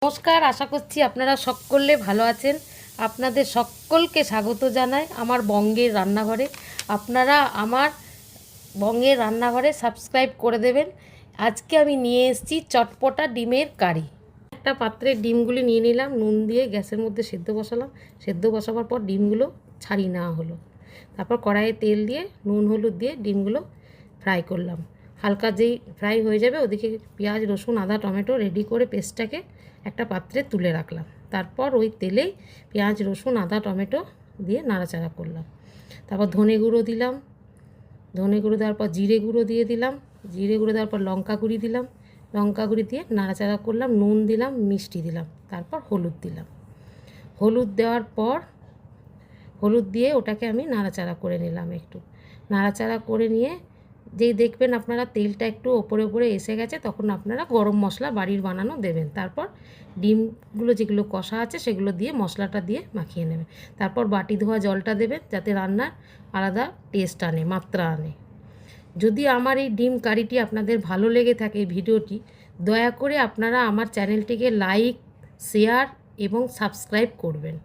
নমস্কার, আশা করছি আপনারা সকলে ভালো আছেন। আপনাদের সকলকে স্বাগত জানাই আমার বঙ্গের রান্নাঘরে। আপনারা আমার বঙ্গের রান্নাঘরে সাবস্ক্রাইব করে দেবেন। আজকে আমি নিয়ে এসেছি চটপটা ডিমের কারি। একটা পাত্রে ডিমগুলি নিয়ে নিলাম, নুন দিয়ে গ্যাসের মধ্যে সেদ্ধ বসালাম। সেদ্ধ বসাবার পর ডিমগুলো ছাড়িয়ে নেওয়া হলো। তারপর কড়াইয়ে তেল দিয়ে নুন হলুদ দিয়ে ডিমগুলো ফ্রাই করলাম। হালকা যেই ফ্রাই হয়ে যাবে ওদিকে পেঁয়াজ রসুন আদা টমেটো রেডি করে পেস্টটাকে একটা পাত্রে তুলে রাখলাম। তারপর ওই তেলেই পেঁয়াজ রসুন আদা টমেটো দিয়ে নাড়াচাড়া করলাম। তারপর ধনে গুঁড়ো দিলাম, ধনে গুঁড়ো দেওয়ার পর জিরে গুঁড়ো দিয়ে দিলাম, জিরে গুঁড়ো দেওয়ার পর লঙ্কা গুঁড়ি দিলাম, লঙ্কা গুঁড়ি দিয়ে নাড়াচাড়া করলাম। নুন দিলাম, মিষ্টি দিলাম, তারপর হলুদ দিলাম। হলুদ দেওয়ার পর হলুদ দিয়ে ওটাকে আমি নাড়াচাড়া করে নিলাম। একটু নাড়াচাড়া করে নিয়ে যেই দেখবেন আপনারা তেলটা একটু ওপরে ওপরে এসে গেছে তখন আপনারা গরম মশলা বাড়ির বানানো দেবেন। তারপর ডিমগুলো যেগুলো কষা আছে সেগুলো দিয়ে মশলাটা দিয়ে মাখিয়ে নেবেন। তারপর বাটি ধোয়া জলটা দেবেন যাতে রান্নার আলাদা টেস্ট আনে, মাত্রা আনে। যদি আমার এই ডিম কারিটি আপনাদের ভালো লেগে থাকে ভিডিওটি, দয়া করে আপনারা আমার চ্যানেলটিকে লাইক শেয়ার এবং সাবস্ক্রাইব করবেন।